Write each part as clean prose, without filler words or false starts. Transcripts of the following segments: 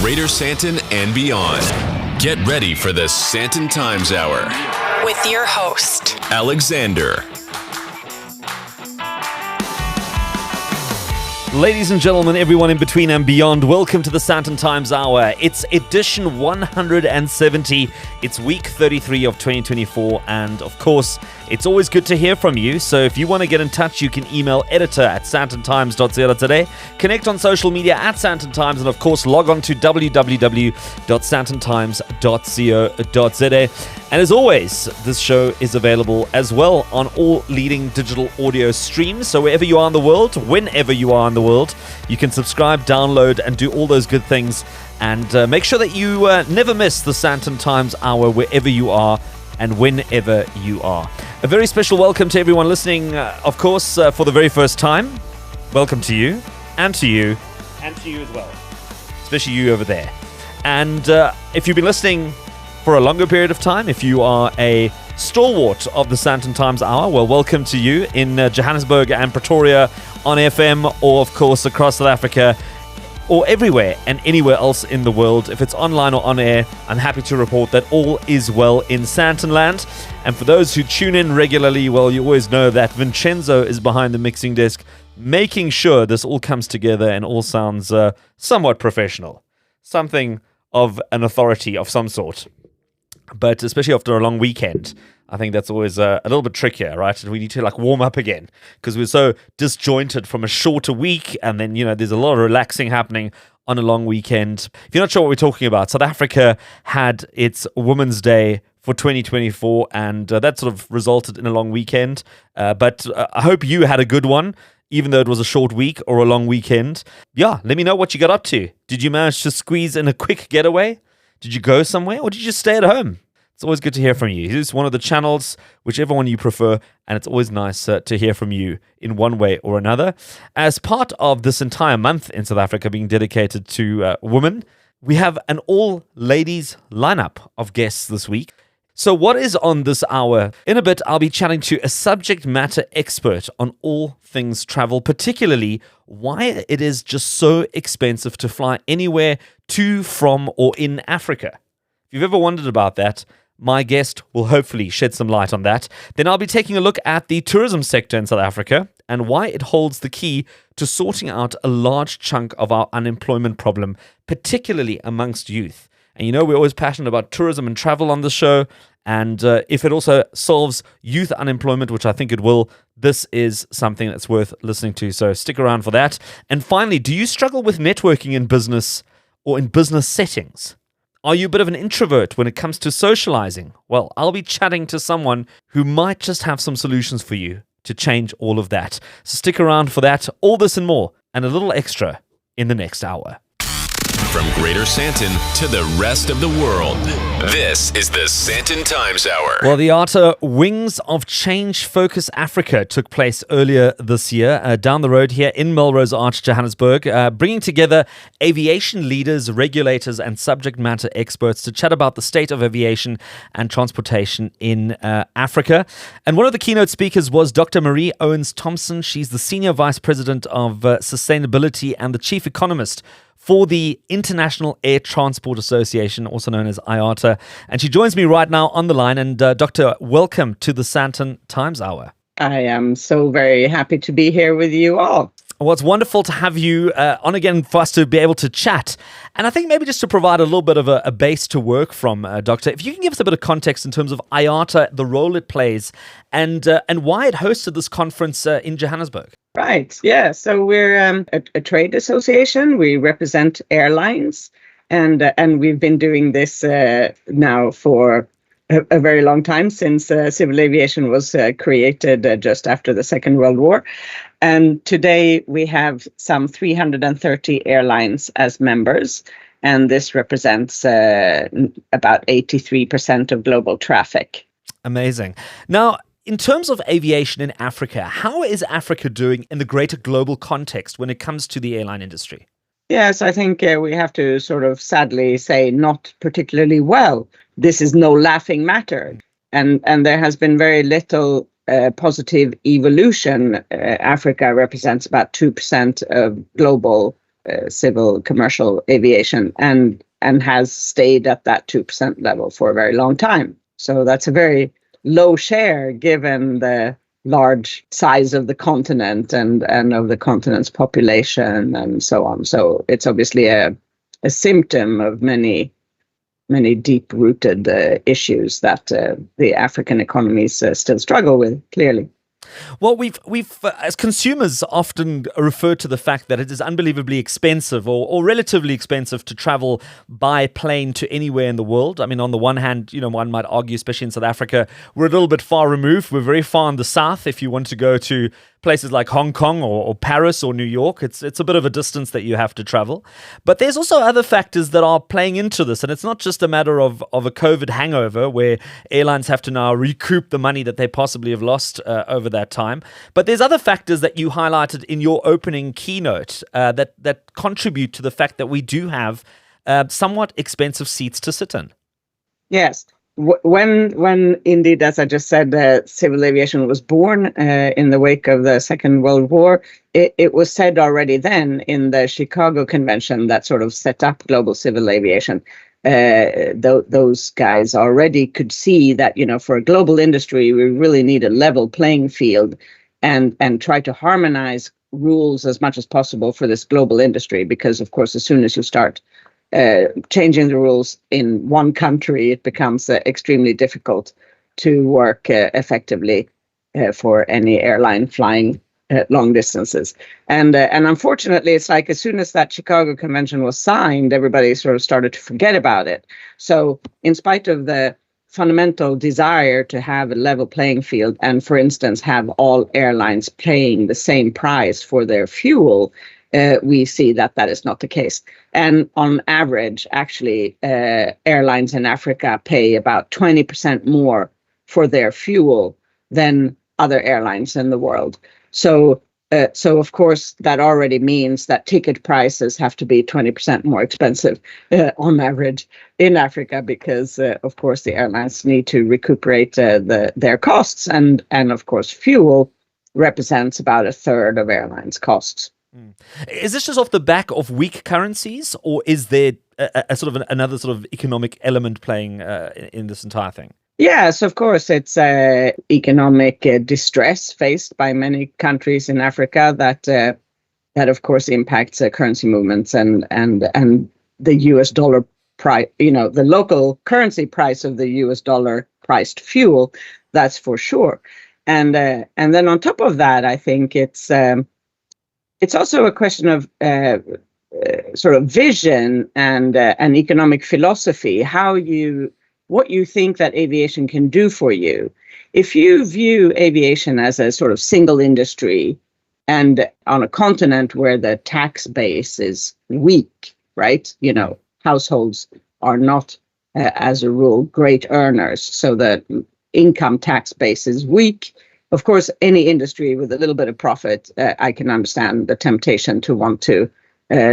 Greater Sandton and beyond. Get ready for the Sandton Times Hour with your host, Alexander. Ladies and gentlemen, everyone in between and beyond, welcome to the Sandton Times Hour. It's edition 170. It's week 33 of 2024, and of course, it's always good to hear from you. So if you want to get in touch, you can email editor@sandtontimes.co.za, connect on social media @Sandton Times, and of course, log on to www.sandtontimes.co.za. And as always, this show is available as well on all leading digital audio streams. So wherever you are in the world, whenever you are in the world, you can subscribe, download, and do all those good things. And make sure that you never miss the Sandton Times Hour wherever you are and whenever you are. A very special welcome to everyone listening, of course, for the very first time. Welcome to you, and to you, and to you as well. Especially you over there. And if you've been listening for a longer period of time, if you are a stalwart of the Sandton Times Hour, well, welcome to you in Johannesburg and Pretoria on FM, or of course across South Africa, or everywhere and anywhere else in the world. If it's online or on air, I'm happy to report that all is well in Sandton land. And for those who tune in regularly, well, you always know that Vincenzo is behind the mixing desk, making sure this all comes together and all sounds somewhat professional. Something of an authority of some sort. But especially after a long weekend, I think that's always a little bit trickier, right? We need to warm up again because we're so disjointed from a shorter week, and then there's a lot of relaxing happening on a long weekend. If you're not sure what we're talking about, South Africa had its Women's Day for 2024, and that sort of resulted in a long weekend. But I hope you had a good one, even though it was a short week or a long weekend. Yeah, let me know what you got up to. Did you manage to squeeze in a quick getaway? Did you go somewhere, or did you just stay at home? It's always good to hear from you. Here's one of the channels, whichever one you prefer, and it's always nice to hear from you in one way or another. As part of this entire month in South Africa being dedicated to women, we have an all-ladies lineup of guests this week. So what is on this hour? In a bit, I'll be chatting to a subject matter expert on all things travel, particularly why it is just so expensive to fly anywhere to, from, or in Africa. If you've ever wondered about that, my guest will hopefully shed some light on that. Then I'll be taking a look at the tourism sector in South Africa and why it holds the key to sorting out a large chunk of our unemployment problem, particularly amongst youth. And we're always passionate about tourism and travel on the show. And if it also solves youth unemployment, which I think it will, this is something that's worth listening to. So stick around for that. And finally, do you struggle with networking in business or in business settings? Are you a bit of an introvert when it comes to socializing? Well, I'll be chatting to someone who might just have some solutions for you to change all of that. So stick around for that, all this and more, and a little extra in the next hour. From Greater Sandton to the rest of the world, this is the Sandton Times Hour. Well, the IATA Wings of Change Focus Africa took place earlier this year down the road here in Melrose Arch, Johannesburg, bringing together aviation leaders, regulators, and subject matter experts to chat about the state of aviation and transportation in Africa. And one of the keynote speakers was Dr. Marie Owens Thomsen. She's the Senior Vice President of Sustainability and the Chief Economist for the International Air Transport Association, also known as IATA. And she joins me right now on the line. And Doctor, welcome to the Sandton Times Hour. I am so very happy to be here with you all. Well, it's wonderful to have you on again for us to be able to chat. And I think maybe just to provide a little bit of a base to work from, Doctor, if you can give us a bit of context in terms of IATA, the role it plays, and why it hosted this conference in Johannesburg. Right. Yeah. So we're a trade association. We represent airlines, and we've been doing this now for a very long time, since civil aviation was created just after the Second World War. And today we have some 330 airlines as members, and this represents about 83% of global traffic. Amazing. Now, in terms of aviation in Africa, how is Africa doing in the greater global context when it comes to the airline industry? Yes, I think we have to sort of sadly say not particularly well. This is no laughing matter. And there has been very little positive evolution. Africa represents about 2% of global civil commercial aviation, and has stayed at that 2% level for a very long time. So that's a very low share given the large size of the continent and of the continent's population and so on. So it's obviously a symptom of many deep-rooted issues that the African economies still struggle with, clearly. Well, we've as consumers often refer to the fact that it is unbelievably expensive or relatively expensive to travel by plane to anywhere in the world. I mean, on the one hand, one might argue, especially in South Africa, we're a little bit far removed. We're very far in the south. If you want to go to places like Hong Kong or Paris or New York, it's a bit of a distance that you have to travel. But there's also other factors that are playing into this. And it's not just a matter of a COVID hangover where airlines have to now recoup the money that they possibly have lost over that time. But there's other factors that you highlighted in your opening keynote that contribute to the fact that we do have somewhat expensive seats to sit in. Yes. When indeed, as I just said, civil aviation was born in the wake of the Second World War, it was said already then in the Chicago Convention that sort of set up global civil aviation. Those guys already could see that, for a global industry, we really need a level playing field and try to harmonize rules as much as possible for this global industry. Because, of course, as soon as you start changing the rules in one country, it becomes extremely difficult to work effectively for any airline flying long distances. And unfortunately, it's like as soon as that Chicago Convention was signed, everybody sort of started to forget about it. So in spite of the fundamental desire to have a level playing field and, for instance, have all airlines paying the same price for their fuel, we see that is not the case. And on average, actually, airlines in Africa pay about 20% more for their fuel than other airlines in the world. So of course, that already means that ticket prices have to be 20% more expensive on average in Africa because, of course, the airlines need to recuperate their costs. And of course, fuel represents about a third of airlines' costs. Is this just off the back of weak currencies, or is there a sort of another sort of economic element playing in this entire thing? Yes, of course, it's economic distress faced by many countries in Africa that of course impacts currency movements and the US dollar price. The local currency price of the US dollar priced fuel. That's for sure. And then on top of that, I think it's also a question of sort of vision and an economic philosophy, what you think that aviation can do for you. If you view aviation as a sort of single industry and on a continent where the tax base is weak, right? Households are not, as a rule, great earners. So the income tax base is weak. Of course, any industry with a little bit of profit, I can understand the temptation to want to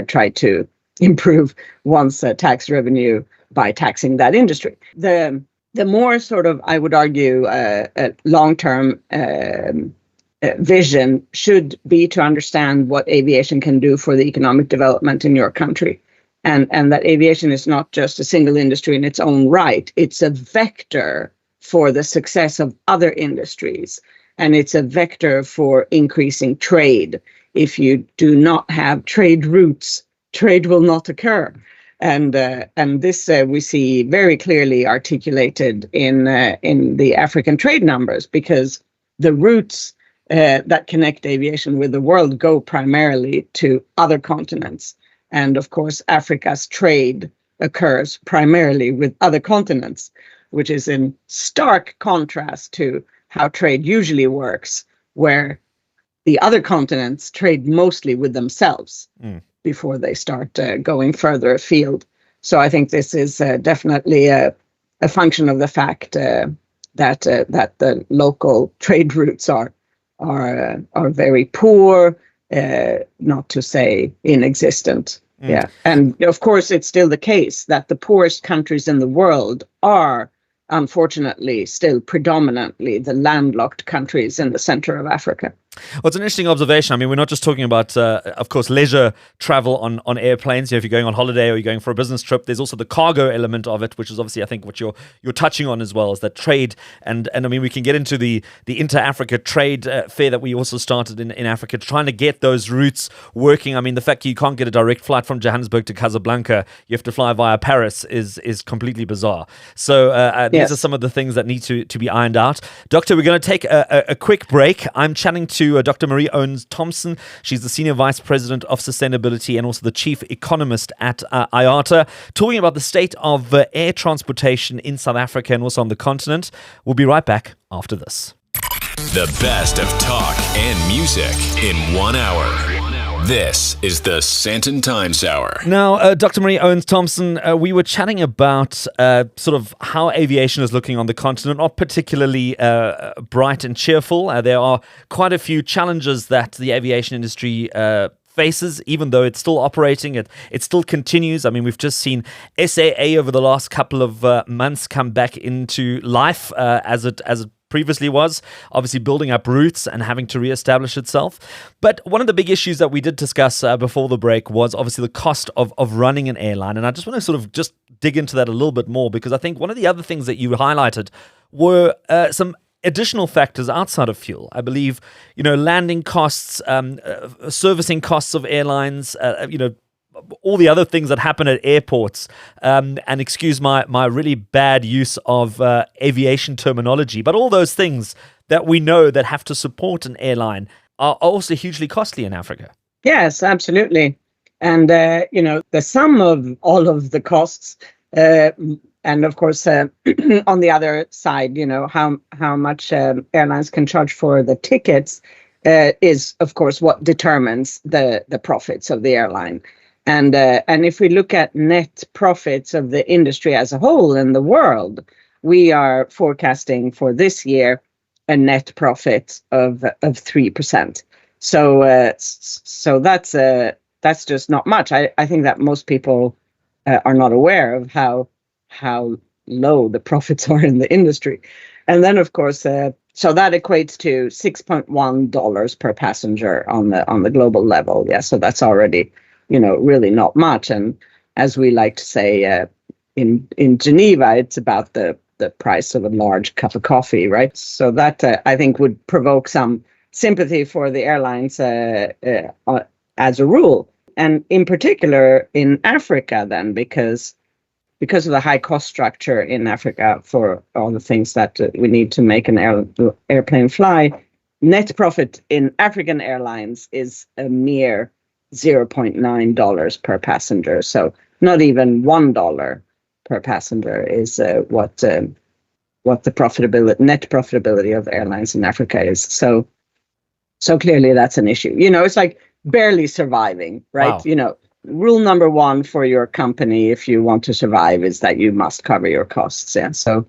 try to improve one's tax revenue by taxing that industry. The more sort of, I would argue, long-term vision should be to understand what aviation can do for the economic development in your country. And that aviation is not just a single industry in its own right. It's a vector for the success of other industries. And it's a vector for increasing trade. If you do not have trade routes, trade will not occur. And this we see very clearly articulated in the African trade numbers, because the routes that connect aviation with the world go primarily to other continents. And of course, Africa's trade occurs primarily with other continents, which is in stark contrast to how trade usually works, where the other continents trade mostly with themselves before they start going further afield. So I think this is definitely a function of the fact that the local trade routes are very poor, not to say inexistent. Yeah, and of course it's still the case that the poorest countries in the world are, unfortunately, still predominantly the landlocked countries in the center of Africa. Well, it's an interesting observation. I mean, we're not just talking about, of course, leisure travel on airplanes. If you're going on holiday or you're going for a business trip, there's also the cargo element of it, which is obviously, I think, what you're touching on as well, is that trade. And I mean, we can get into the inter-Africa trade fair that we also started in Africa, trying to get those routes working. I mean, the fact you can't get a direct flight from Johannesburg to Casablanca, you have to fly via Paris, is completely bizarre. So these are some of the things that need to be ironed out. Doctor, we're going to take a quick break. I'm chatting to Dr. Marie Owens Thomsen. She's the Senior Vice President of Sustainability and also the Chief Economist at IATA, talking about the state of air transportation in South Africa and also on the continent. We'll be right back after this. The best of talk and music in 1 hour. This is the Sandton Times Hour. Now, Dr. Marie Owens Thomsen, we were chatting about sort of how aviation is looking on the continent, not particularly bright and cheerful. There are quite a few challenges that the aviation industry faces, even though it's still operating. It still continues. I mean, we've just seen SAA over the last couple of months come back into life as it previously was, obviously building up routes and having to reestablish itself. But one of the big issues that we did discuss before the break was obviously the cost of running an airline. And I just want to sort of just dig into that a little bit more, because I think one of the other things that you highlighted were some additional factors outside of fuel. I believe, landing costs, servicing costs of airlines, all the other things that happen at airports, and excuse my really bad use of aviation terminology, but all those things that we know that have to support an airline are also hugely costly in Africa. Yes, absolutely. And, the sum of all of the costs, and of course, on the other side, how much airlines can charge for the tickets is, of course, what determines the profits of the airline. And if we look at net profits of the industry as a whole in the world, we are forecasting for this year a net profit of 3%. So that's just not much. I think that most people are not aware of how low the profits are in the industry. And then, of course, so that equates to $6.1 per passenger on the global level. Yeah, so that's already really not much. And as we like to say in Geneva, it's about the price of a large cup of coffee, right? So that I think would provoke some sympathy for the airlines as a rule. And in particular in Africa then, because of the high cost structure in Africa for all the things that we need to make an airplane fly, net profit in African airlines is a mere $0.9 per passenger. So not even $1 per passenger is what the net profitability of airlines in Africa is. So clearly that's an issue. It's like barely surviving, right? Wow. Rule number one for your company, if you want to survive, is that you must cover your costs. Yeah. So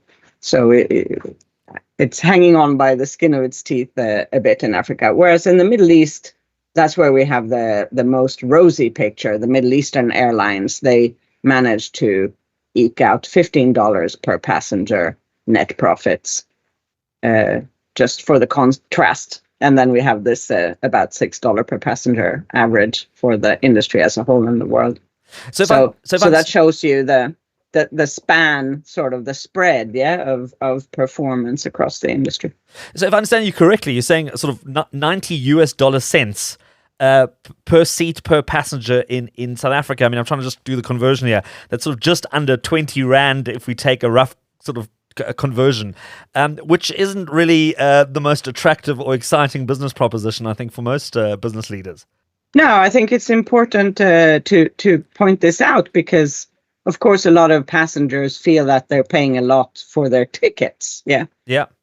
it's hanging on by the skin of its teeth a bit in Africa. Whereas in the Middle East, that's where we have the most rosy picture. The Middle Eastern airlines, they managed to eke out $15 per passenger net profits, just for the contrast. And then we have this about $6 per passenger average for the industry as a whole in the world. So that shows you the span, sort of the spread, of performance across the industry. So if I understand you correctly, you're saying sort of 90 US cents per seat per passenger in South Africa. I mean, I'm trying to just do the conversion here. That's sort of just under 20 Rand if we take a rough sort of conversion, which isn't really the most attractive or exciting business proposition, I think, for most business leaders. No, I think it's important to point this out because, of course, a lot of passengers feel that they're paying a lot for their tickets. Yeah.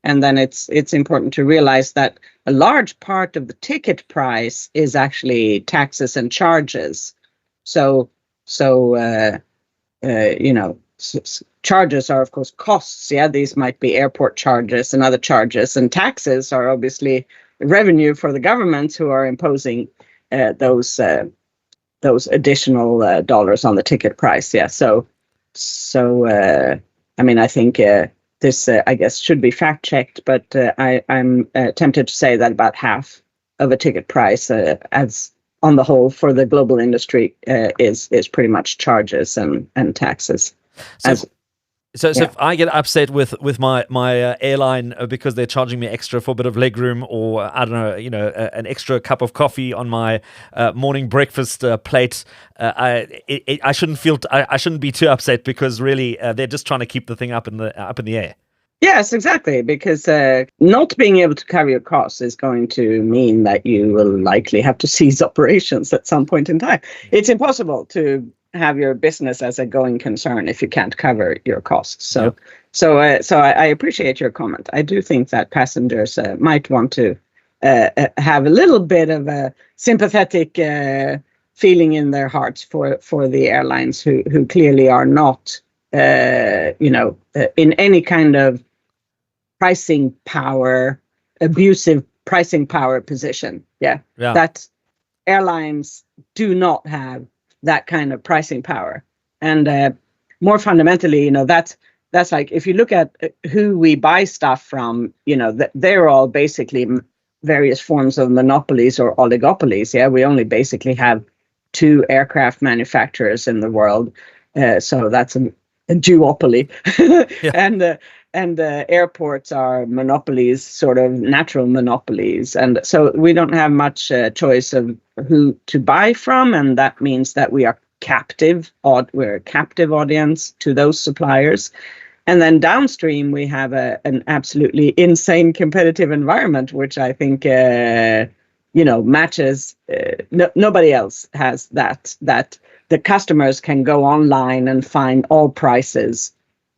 And then it's important to realize that a large part of the ticket price is actually taxes and charges. So charges are, of course, costs. Yeah, these might be airport charges and other charges, and taxes are obviously revenue for the governments who are imposing those additional dollars on the ticket price. Yeah. So I mean, I think this, I guess, should be fact checked, but I'm tempted to say that about half of a ticket price as on the whole for the global industry is pretty much charges and taxes. So if I get upset with my airline because they're charging me extra for a bit of legroom, or I don't know, an extra cup of coffee on my morning breakfast plate, I shouldn't be too upset, because really they're just trying to keep the thing up in the air. Yes, exactly, because not being able to cover your costs is going to mean that you will likely have to cease operations at some point in time. It's impossible to have your business as a going concern if you can't cover your costs. So I appreciate your comment. I do think that passengers might want to have a little bit of a sympathetic feeling in their hearts for the airlines who clearly are not, in any kind of pricing power, abusive pricing power position. Yeah. That airlines do not have that kind of pricing power. And more fundamentally, that's like, if you look at who we buy stuff from, they're all basically various forms of monopolies or oligopolies. Yeah, we only basically have 2 aircraft manufacturers in the world. So that's a duopoly. And airports are monopolies, sort of natural monopolies. And so we don't have much choice of who to buy from. And that means that we are captive. We're a captive audience to those suppliers. And then downstream, we have an absolutely insane competitive environment, which I think, matches. Nobody else has that the customers can go online and find all prices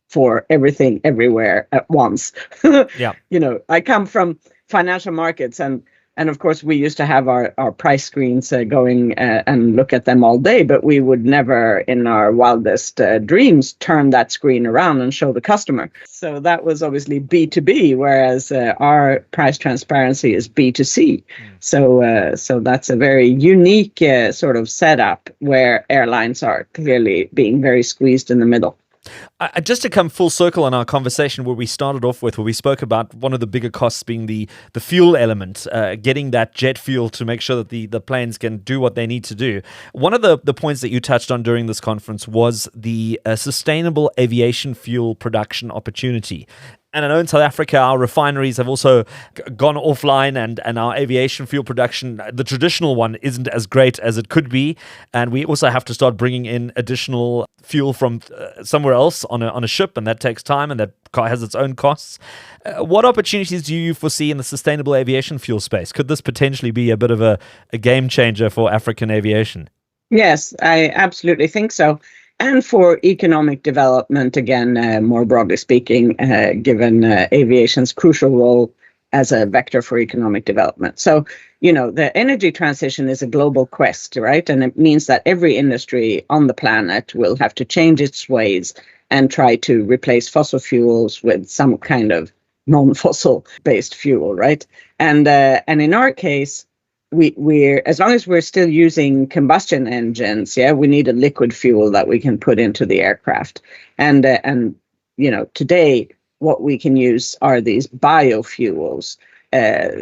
for everything everywhere at once. I come from financial markets, and of course we used to have our price screens going and look at them all day, but we would never in our wildest dreams turn that screen around and show the customer. So that was obviously B2B, whereas our price transparency is B2C. So that's a very unique sort of setup where airlines are clearly being very squeezed in the middle. Just to come full circle on our conversation where we started off with, where we spoke about one of the bigger costs being the fuel element, getting that jet fuel to make sure that the planes can do what they need to do. One of the points that you touched on during this conference was the sustainable aviation fuel production opportunity. And I know in South Africa, our refineries have also gone offline, and our aviation fuel production, the traditional one, isn't as great as it could be. And we also have to start bringing in additional fuel from somewhere else on a ship, and that takes time, and that has its own costs. What opportunities do you foresee in the sustainable aviation fuel space? Could this potentially be a bit of a game changer for African aviation? Yes, I absolutely think so. And for economic development, again, more broadly speaking, given aviation's crucial role as a vector for economic development. So, the energy transition is a global quest, right? And it means that every industry on the planet will have to change its ways and try to replace fossil fuels with some kind of non-fossil based fuel, right? And in our case, we're as long as we're still using combustion engines, we need a liquid fuel that we can put into the aircraft. And today what we can use are these biofuels.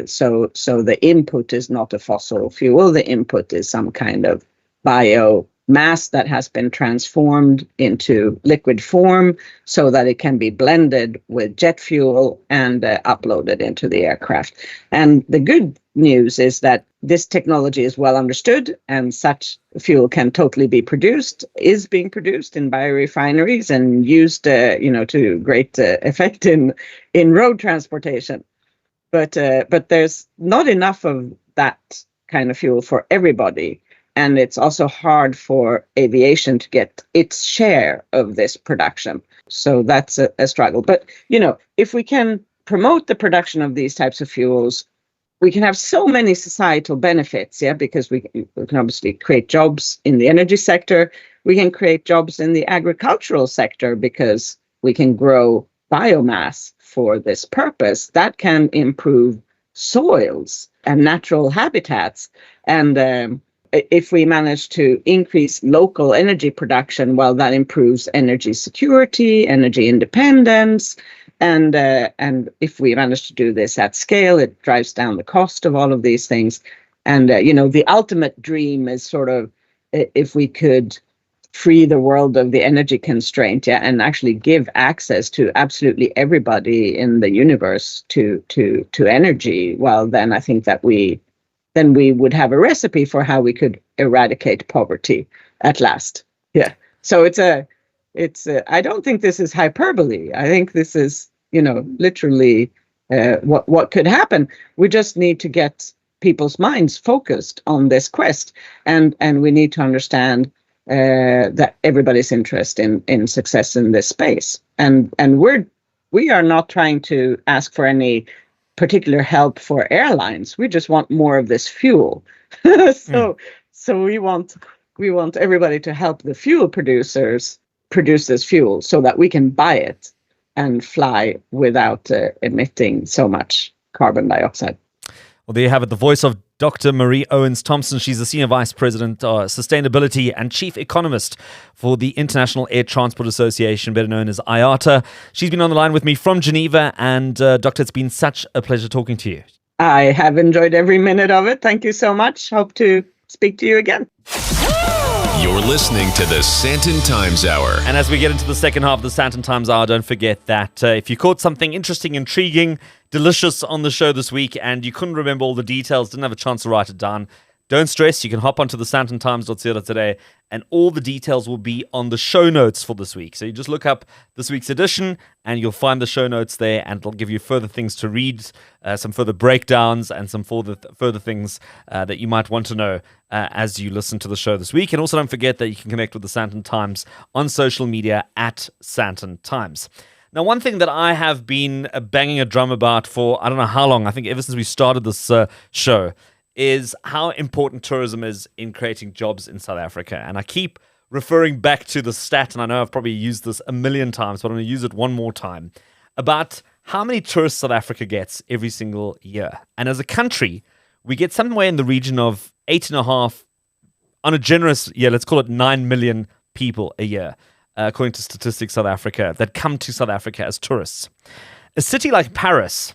So the input is not a fossil fuel. The input is some kind of biomass that has been transformed into liquid form so that it can be blended with jet fuel and uploaded into the aircraft. And the good news is that this technology is well understood, and such fuel can totally be produced, is being produced in biorefineries and used, to great effect in road transportation. But there's not enough of that kind of fuel for everybody. And it's also hard for aviation to get its share of this production. So that's a struggle. But, if we can promote the production of these types of fuels, we can have so many societal benefits, because we can obviously create jobs in the energy sector. We can create jobs in the agricultural sector because we can grow biomass for this purpose. That can improve soils and natural habitats. And if we manage to increase local energy production, well, that improves energy security, energy independence. And if we manage to do this at scale, it drives down the cost of all of these things. And the ultimate dream is sort of if we could free the world of the energy constraint, and actually give access to absolutely everybody in the universe to energy. Well, then I think that we would have a recipe for how we could eradicate poverty at last. Yeah. So I don't think this is hyperbole. I think this is, literally what could happen. We just need to get people's minds focused on this quest, and we need to understand that everybody's interest in success in this space, and we are not trying to ask for any particular help for airlines. We just want more of this fuel. So we want everybody to help the fuel producers produce this fuel so that we can buy it and fly without emitting so much carbon dioxide. Well, there you have it, the voice of Dr. Marie Owens Thomsen. She's the Senior Vice President, Sustainability and Chief Economist for the International Air Transport Association, better known as IATA. She's been on the line with me from Geneva. And Doctor, it's been such a pleasure talking to you. I have enjoyed every minute of it. Thank you so much. Hope to speak to you again. You're listening to the Sandton Times Hour. And as we get into the second half of the Sandton Times Hour, don't forget that if you caught something interesting, intriguing, delicious on the show this week and you couldn't remember all the details, didn't have a chance to write it down, don't stress. You can hop onto the sandtontimes.co.za and all the details will be on the show notes for this week. So you just look up this week's edition and you'll find the show notes there, and it'll give you further things to read, some further breakdowns and some further things that you might want to know as you listen to the show this week. And also don't forget that you can connect with the Sandton Times on social media at Sandton Times. Now, one thing that I have been banging a drum about for I don't know how long, I think ever since we started this show, is how important tourism is in creating jobs in South Africa. And I keep referring back to the stat, and I know I've probably used this a million times, but I'm going to use it one more time, about how many tourists South Africa gets every single year. And as a country, we get somewhere in the region of 8.5, on a generous year, let's call it 9 million people a year, according to Statistics South Africa, that come to South Africa as tourists. A city like Paris,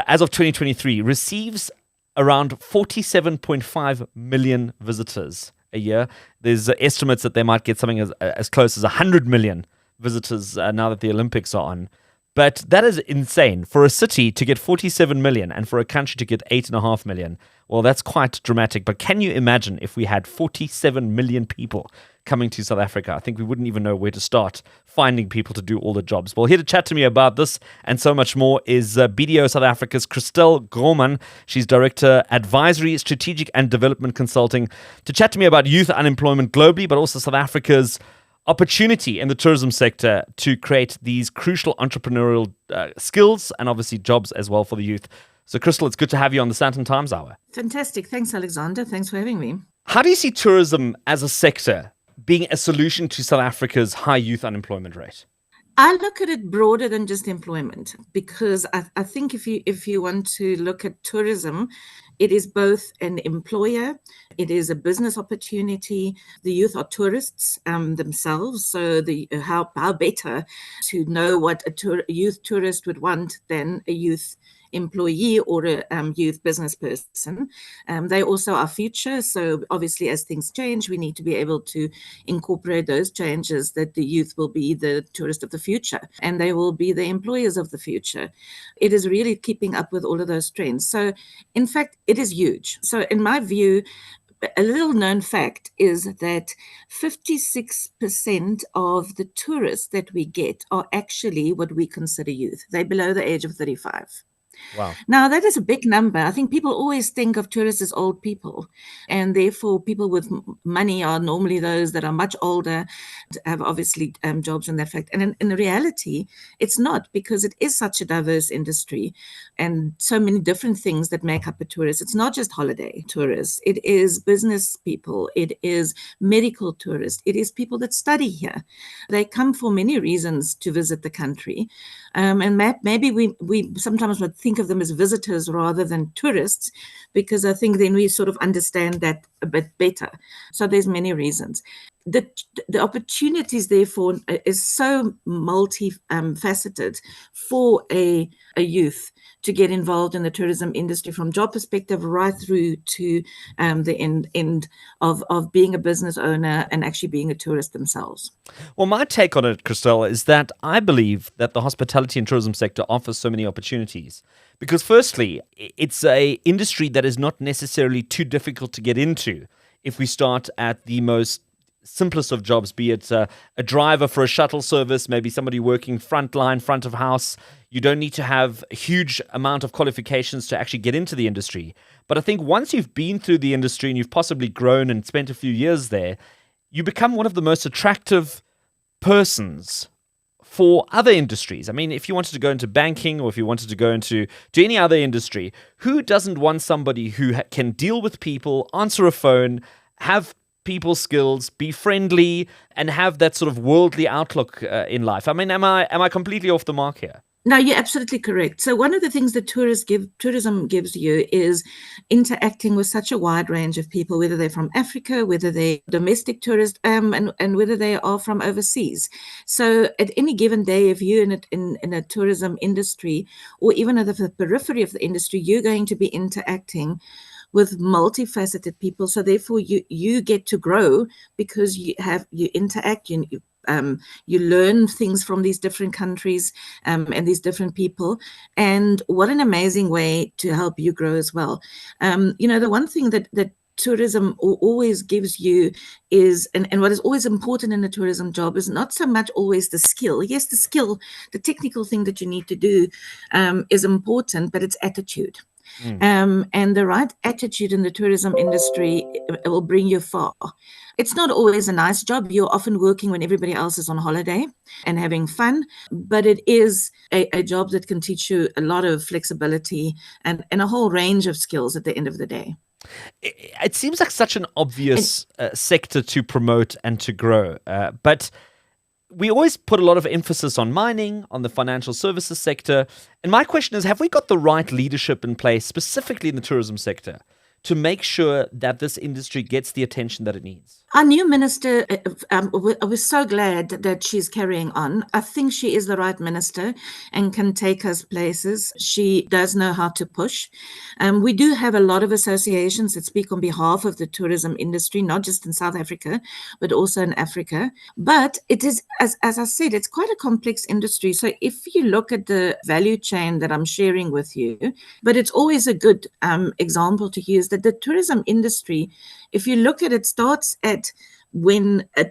as of 2023, receives around 47.5 million visitors a year. There's estimates that they might get something as close as 100 million visitors now that the Olympics are on. But that is insane. For a city to get 47 million and for a country to get 8.5 million, well, that's quite dramatic. But can you imagine if we had 47 million people coming to South Africa? I think we wouldn't even know where to start finding people to do all the jobs. Well, here to chat to me about this and so much more is BDO South Africa's Christelle Grohmann. She's Director, Advisory, Strategic and Development Consulting, to chat to me about youth unemployment globally, but also South Africa's opportunity in the tourism sector to create these crucial entrepreneurial skills and obviously jobs as well for the youth. So, Christelle, it's good to have you on the Sandton Times Hour. Fantastic. Thanks, Alexander. Thanks for having me. How do you see tourism as a sector being a solution to South Africa's high youth unemployment rate? I look at it broader than just employment, because I think if you want to look at tourism, it is both an employer, it is a business opportunity. The youth are tourists themselves, so how better to know what a youth tourist would want than a youth employee or a youth business person. They also are future. So obviously, as things change, we need to be able to incorporate those changes, that the youth will be the tourist of the future and they will be the employers of the future. It is really keeping up with all of those trends. So in fact, it is huge. So in my view, a little known fact is that 56% of the tourists that we get are actually what we consider youth. They're below the age of 35. Wow. Now, that is a big number. I think people always think of tourists as old people, and therefore people with money are normally those that are much older, have obviously jobs in that fact. And in reality, it's not, because it is such a diverse industry and so many different things that make up a tourist. It's not just holiday tourists. It is business people. It is medical tourists. It is people that study here. They come for many reasons to visit the country. And maybe we sometimes would think of them as visitors rather than tourists, because I think then we sort of understand that a bit better. So there's many reasons. the opportunities therefore is so multi-faceted for a youth to get involved in the tourism industry, from job perspective right through to the end of being a business owner and actually being a tourist themselves. Well, my take on it, Christelle, is that I believe that the hospitality and tourism sector offers so many opportunities. Because firstly, it's a industry that is not necessarily too difficult to get into. If we start at the most simplest of jobs, be it a driver for a shuttle service, maybe somebody working front of house, you don't need to have a huge amount of qualifications to actually get into the industry. But I think once you've been through the industry and you've possibly grown and spent a few years there, you become one of the most attractive persons for other industries. I mean, if you wanted to go into banking or if you wanted to go into any other industry, who doesn't want somebody who can deal with people, answer a phone, have people skills, be friendly, and have that sort of worldly outlook in life? I mean, am I completely off the mark here? No, you're absolutely correct. So one of the things that tourism gives you is interacting with such a wide range of people, whether they're from Africa, whether they're domestic tourists, and whether they are from overseas. So at any given day, if you're in a tourism industry, or even at the periphery of the industry, you're going to be interacting with multifaceted people. So therefore, you get to grow because you interact, you learn things from these different countries and these different people. And what an amazing way to help you grow as well. The one thing that tourism always gives you is, and what is always important in a tourism job is not so much always the skill. Yes, the skill, the technical thing that you need to do is important, but it's attitude. And the right attitude in the tourism industry will bring you far. It's not always a nice job. You're often working when everybody else is on holiday and having fun, but it is a job that can teach you a lot of flexibility and a whole range of skills at the end of the day. It seems like such an obvious sector to promote and to grow, but we always put a lot of emphasis on mining, on the financial services sector. And my question is, have we got the right leadership in place, specifically in the tourism sector, to make sure that this industry gets the attention that it needs? Our new minister, I was so glad that she's carrying on. I think she is the right minister and can take us places. She does know how to push. We do have a lot of associations that speak on behalf of the tourism industry, not just in South Africa, but also in Africa. But it is, as I said, it's quite a complex industry. So if you look at the value chain that I'm sharing with you, but it's always a good example to use that the tourism industry, if you look at it, starts at when a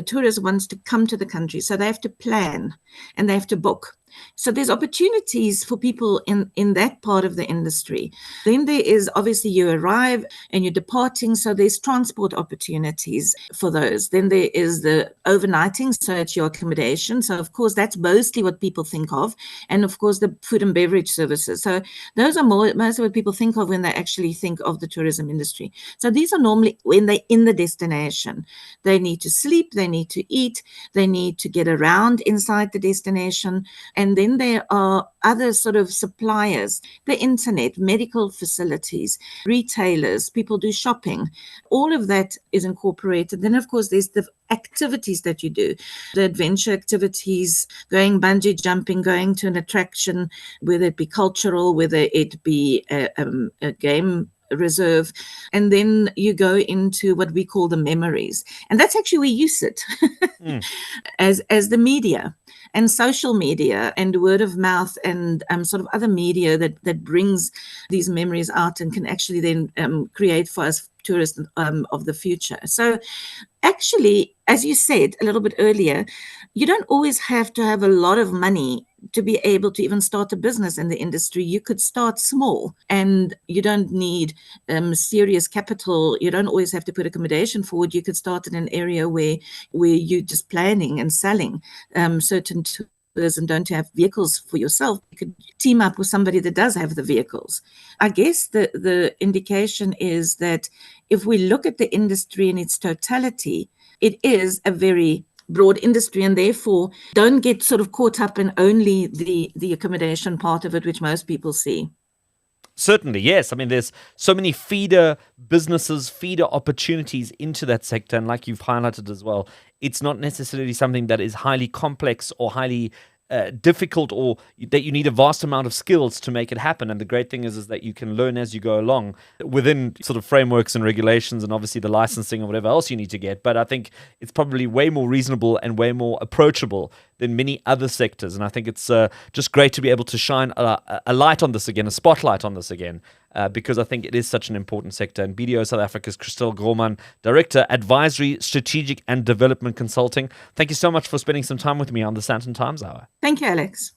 tourist wants to come to the country. So they have to plan and they have to book. So there's opportunities for people in that part of the industry. Then there is, obviously, you arrive and you're departing, so there's transport opportunities for those. Then there is the overnighting, so it's your accommodation. So, of course, that's mostly what people think of. And, of course, the food and beverage services. So those are most of what people think of when they actually think of the tourism industry. So these are normally when they're in the destination. They need to sleep, they need to eat, they need to get around inside the destination. And then there are other sort of suppliers, the internet, medical facilities, retailers, people do shopping. All of that is incorporated. Then, of course, there's the activities that you do, the adventure activities, going bungee jumping, going to an attraction, whether it be cultural, whether it be a game reserve, and then you go into what we call the memories, and that's actually where you sit as the media and social media and word of mouth and sort of other media that brings these memories out and can actually then create for us tourists of the future. So actually, as you said a little bit earlier, you don't always have to have a lot of money to be able to even start a business in the industry. You could start small and you don't need serious capital. You don't always have to put accommodation forward. You could start in an area where you're just planning and selling certain tours and don't have vehicles for yourself. You could team up with somebody that does have the vehicles. I guess the indication is that if we look at the industry in its totality, it is a very broad industry, and therefore don't get sort of caught up in only the accommodation part of it, which most people see. Certainly, yes. I mean, there's so many feeder businesses, feeder opportunities into that sector. And like you've highlighted as well, it's not necessarily something that is highly complex or highly difficult, or that you need a vast amount of skills to make it happen. And the great thing is that you can learn as you go along within sort of frameworks and regulations, and obviously the licensing or whatever else you need to get. But I think it's probably way more reasonable and way more approachable than many other sectors. And I think it's just great to be able to shine a light on this again, a spotlight on this again, because I think it is such an important sector. And BDO South Africa's Christelle Grohmann, Director, Advisory, Strategic and Development Consulting. Thank you so much for spending some time with me on the Sandton Times Hour. Thank you, Alex.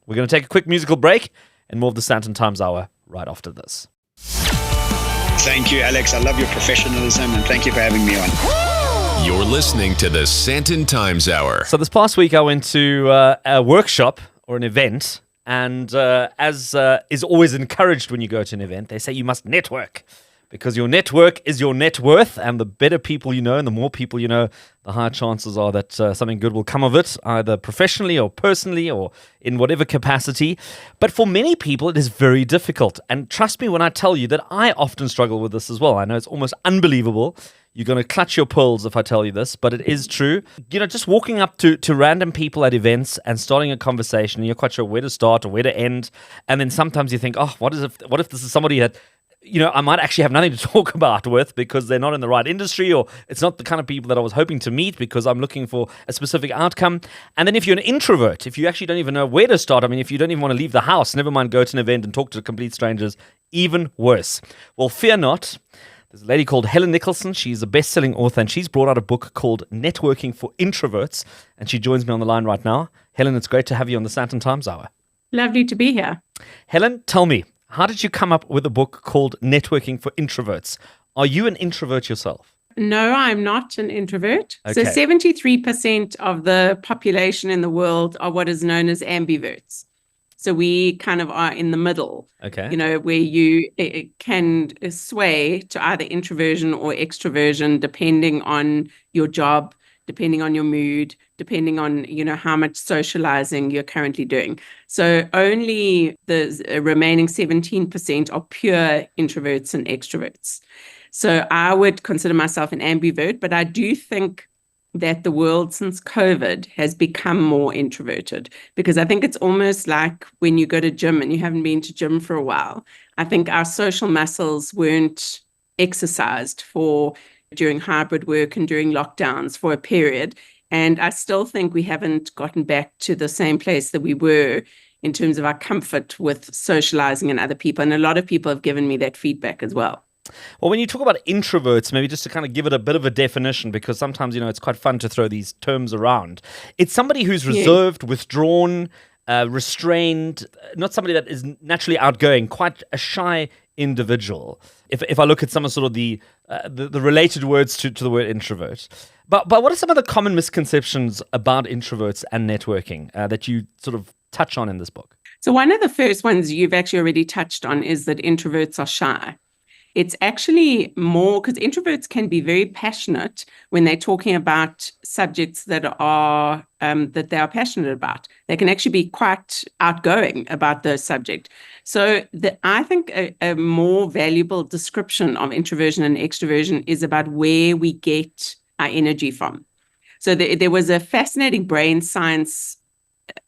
We're going to take a quick musical break and more of the Sandton Times Hour right after this. Thank you, Alex. I love your professionalism, and thank you for having me on. You're listening to the Sandton Times Hour. So this past week I went to a workshop or an event, and as is always encouraged when you go to an event, they say you must network, because your network is your net worth, and the better people you know and the more people you know, the higher chances are that something good will come of it, either professionally or personally or in whatever capacity. But for many people, it is very difficult. And trust me when I tell you that I often struggle with this as well. I know it's almost unbelievable. You're going to clutch your pearls if I tell you this, but it is true. You know, just walking up to random people at events and starting a conversation, and you're quite sure where to start or where to end. And then sometimes you think, oh, what if this is somebody that, you know, I might actually have nothing to talk about with, because they're not in the right industry, or it's not the kind of people that I was hoping to meet because I'm looking for a specific outcome. And then if you're an introvert, if you actually don't even know where to start, I mean, if you don't even want to leave the house, never mind go to an event and talk to complete strangers, even worse. Well, fear not. There's a lady called Helen Nicholson. She's a best-selling author, and she's brought out a book called Networking for Introverts, and she joins me on the line right now. Helen, it's great to have you on the Sandton Times Hour. Lovely to be here. Helen, tell me, how did you come up with a book called Networking for Introverts? Are you an introvert yourself? No, I'm not an introvert. Okay. So 73% of the population in the world are what is known as ambiverts. So we kind of are in the middle, Okay. you know, where you can sway to either introversion or extroversion, depending on your job, depending on your mood, depending on, you know, how much socializing you're currently doing. So only the remaining 17% are pure introverts and extroverts. So I would consider myself an ambivert, but I do think that the world since COVID has become more introverted, because I think it's almost like when you go to gym and you haven't been to gym for a while. I think our social muscles weren't exercised during hybrid work and during lockdowns for a period. And I still think we haven't gotten back to the same place that we were in terms of our comfort with socializing and other people. And a lot of people have given me that feedback as well. Well, when you talk about introverts, maybe just to kind of give it a bit of a definition, because sometimes, you know, it's quite fun to throw these terms around. It's somebody who's reserved, withdrawn, restrained, not somebody that is naturally outgoing, quite a shy individual. If I look at some of sort of the related words to the word introvert. But what are some of the common misconceptions about introverts and networking that you sort of touch on in this book? So one of the first ones you've actually already touched on is that introverts are shy. It's actually more because introverts can be very passionate when they're talking about subjects that they are passionate about. They can actually be quite outgoing about those subjects. So I think a more valuable description of introversion and extroversion is about where we get our energy from. So there was a fascinating brain science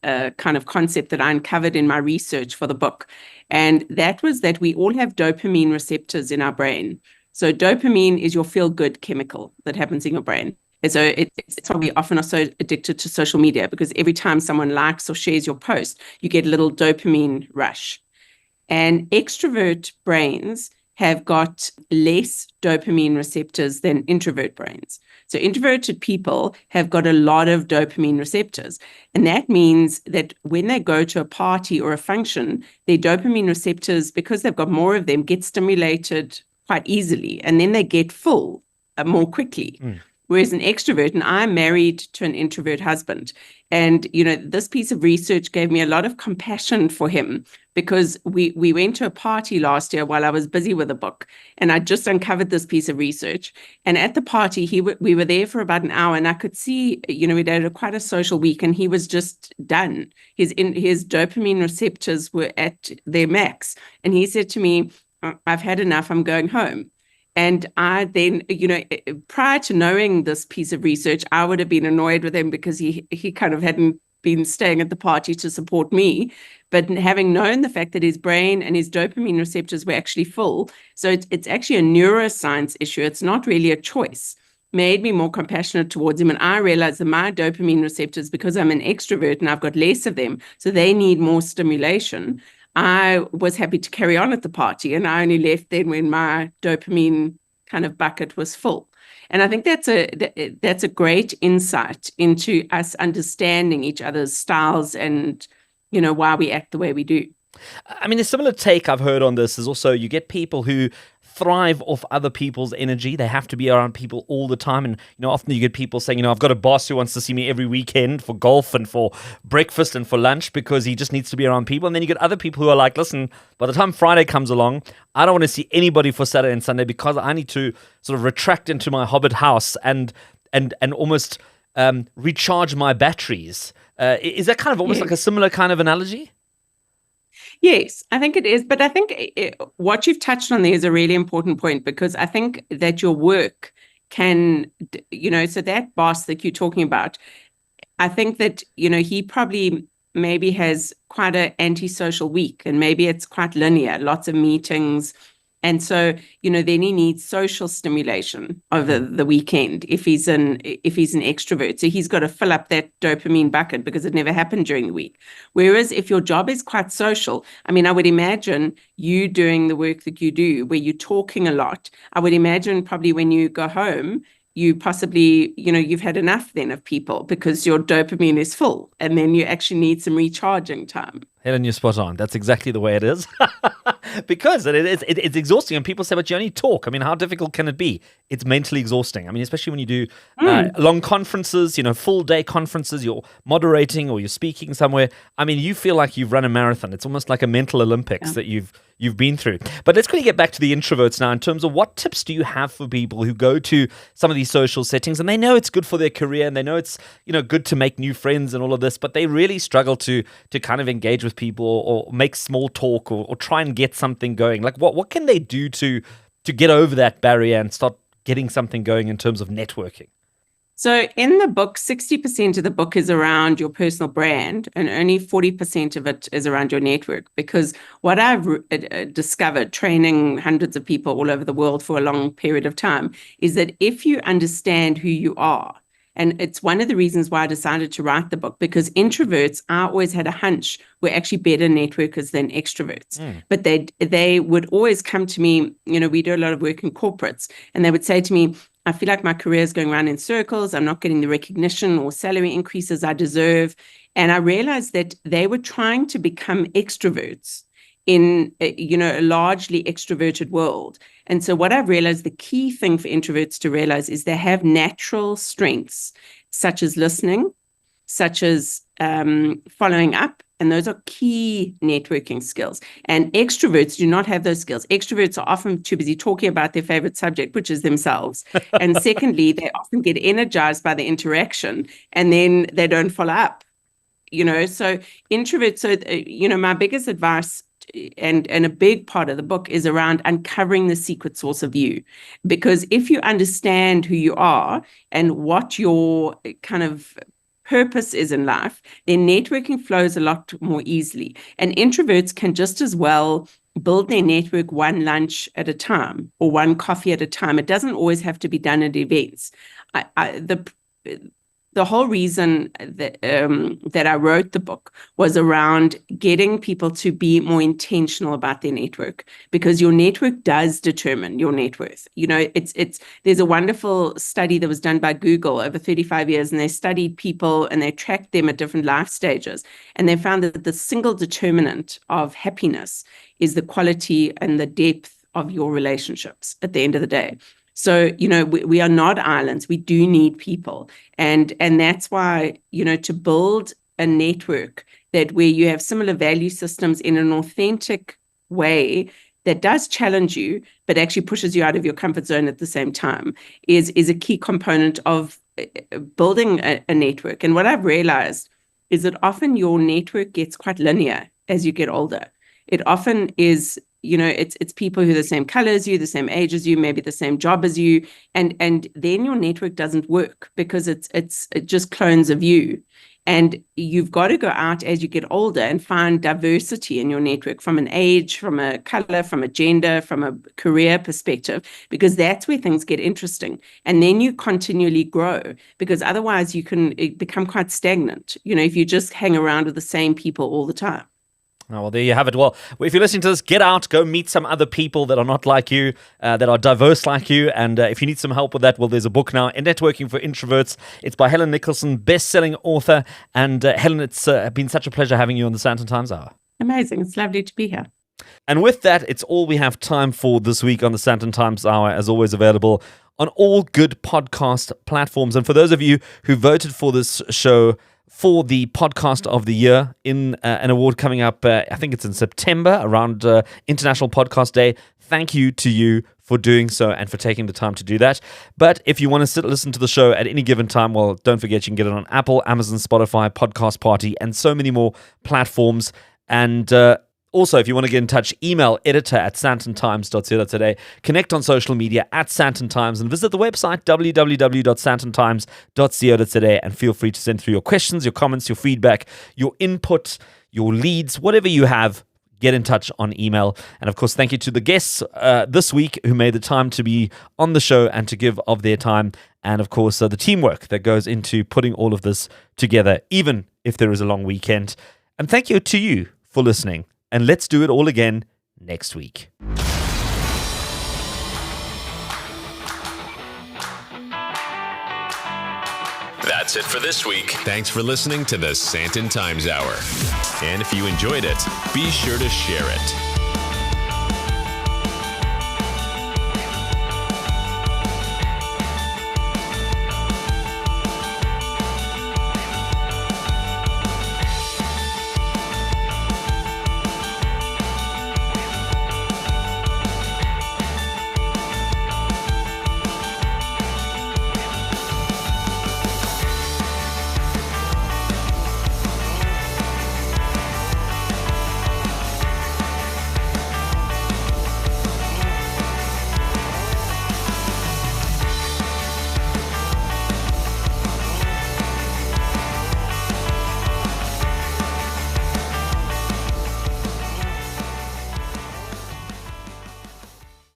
kind of concept that I uncovered in my research for the book. And that was that we all have dopamine receptors in our brain. So dopamine is your feel-good chemical that happens in your brain. And so it's why we often are so addicted to social media, because every time someone likes or shares your post, you get a little dopamine rush. And extrovert brains have got less dopamine receptors than introvert brains. So introverted people have got a lot of dopamine receptors. And that means that when they go to a party or a function, their dopamine receptors, because they've got more of them, get stimulated quite easily. And then they get full more quickly. whereas an extrovert, and I'm married to an introvert husband. And, this piece of research gave me a lot of compassion for him, because we went to a party last year while I was busy with a book, and I just uncovered this piece of research. And at the party, we were there for about an hour, and I could see, we'd had quite a social week, and he was just done. His dopamine receptors were at their max. And he said to me, I've had enough, I'm going home. And I then, prior to knowing this piece of research, I would have been annoyed with him because he kind of hadn't been staying at the party to support me. But having known the fact that his brain and his dopamine receptors were actually full, so it's actually a neuroscience issue. It's not really a choice. Made me more compassionate towards him. And I realized that my dopamine receptors, because I'm an extrovert and I've got less of them, so they need more stimulation. I was happy to carry on at the party, and I only left then when my dopamine kind of bucket was full. And I think that's a great insight into us understanding each other's styles and, why we act the way we do. I mean, a similar take I've heard on this is also you get people who thrive off other people's energy. They have to be around people all the time. And, often you get people saying, I've got a boss who wants to see me every weekend for golf and for breakfast and for lunch because he just needs to be around people. And then you get other people who are like, listen, by the time Friday comes along, I don't want to see anybody for Saturday and Sunday because I need to sort of retract into my hobbit house and almost recharge my batteries. Is that kind of almost like a similar kind of analogy? Yes, I think it is. But I think what you've touched on there is a really important point, because I think that your work can, so that boss that you're talking about, I think that, he probably maybe has quite an antisocial week, and maybe it's quite linear, lots of meetings. And so, then he needs social stimulation over the weekend if he's an extrovert. So he's got to fill up that dopamine bucket because it never happened during the week. Whereas if your job is quite social, I mean, I would imagine you doing the work that you do, where you're talking a lot. I would imagine probably when you go home, you possibly, you've had enough then of people because your dopamine is full, and then you actually need some recharging time. Helen, you're spot on. That's exactly the way it is. Because it's exhausting, and people say, but you only talk. I mean, how difficult can it be? It's mentally exhausting. I mean, especially when you do long conferences, full day conferences, you're moderating or you're speaking somewhere. I mean, you feel like you've run a marathon. It's almost like a mental Olympics that you've been through. But let's quickly get back to the introverts now in terms of what tips do you have for people who go to some of these social settings and they know it's good for their career and they know it's, good to make new friends and all of this, but they really struggle to kind of engage with people or make small talk or try and get something going. Like what can they do to get over that barrier and start getting something going in terms of networking? So in the book, 60% of the book is around your personal brand, and only 40% of it is around your network. Because what I've discovered training hundreds of people all over the world for a long period of time is that if you understand who you are, and it's one of the reasons why I decided to write the book, because introverts, I always had a hunch, were actually better networkers than extroverts. But they would always come to me, we do a lot of work in corporates, and they would say to me, I feel like my career is going around in circles. I'm not getting the recognition or salary increases I deserve. And I realized that they were trying to become extroverts in a largely extroverted world. And so what I've realized, the key thing for introverts to realize is they have natural strengths, such as listening, such as following up. And those are key networking skills. And extroverts do not have those skills. Extroverts are often too busy talking about their favorite subject, which is themselves. And secondly, they often get energized by the interaction and then they don't follow up. So introverts, my biggest advice and a big part of the book is around uncovering the secret source of you. Because if you understand who you are and what your kind of purpose is in life, then networking flows a lot more easily. And introverts can just as well build their network one lunch at a time or one coffee at a time. It doesn't always have to be done at events. The whole reason that I wrote the book was around getting people to be more intentional about their network, because your network does determine your net worth. There's a wonderful study that was done by Google over 35 years, and they studied people and they tracked them at different life stages. And they found that the single determinant of happiness is the quality and the depth of your relationships at the end of the day. So, we are not islands. We do need people. And that's why, to build a network that where you have similar value systems in an authentic way that does challenge you, but actually pushes you out of your comfort zone at the same time is a key component of building a network. And what I've realized is that often your network gets quite linear as you get older. It often is, it's people who are the same color as you, the same age as you, maybe the same job as you, and then your network doesn't work because it's just clones of you. And you've got to go out as you get older and find diversity in your network from an age, from a color, from a gender, from a career perspective, because that's where things get interesting. And then you continually grow, because otherwise you can become quite stagnant, if you just hang around with the same people all the time. Oh, well, there you have it. Well, if you're listening to this, get out, go meet some other people that are not like you, that are diverse like you. And if you need some help with that, well, there's a book now, Networking for Introverts. It's by Helen Nicholson, best-selling author. And Helen, it's been such a pleasure having you on the Sandton Times Hour. Amazing. It's lovely to be here. And with that, it's all we have time for this week on the Sandton Times Hour, as always available on all good podcast platforms. And for those of you who voted for this show for the podcast of the year in an award coming up, I think it's in September, around International Podcast Day. Thank you to you for doing so and for taking the time to do that. But if you want to listen to the show at any given time, well, don't forget you can get it on Apple, Amazon, Spotify, Podcast Party, and so many more platforms. And also, if you want to get in touch, email editor@sandtontimes.co.za, connect on social media @SandtonTimes, and visit the website www.sandtontimes.co.za, and feel free to send through your questions, your comments, your feedback, your input, your leads, whatever you have. Get in touch on email. And of course, thank you to the guests this week who made the time to be on the show and to give of their time. And of course, the teamwork that goes into putting all of this together, even if there is a long weekend. And thank you to you for listening. And let's do it all again next week. That's it for this week. Thanks for listening to the Sandton Times Hour. And if you enjoyed it, be sure to share it.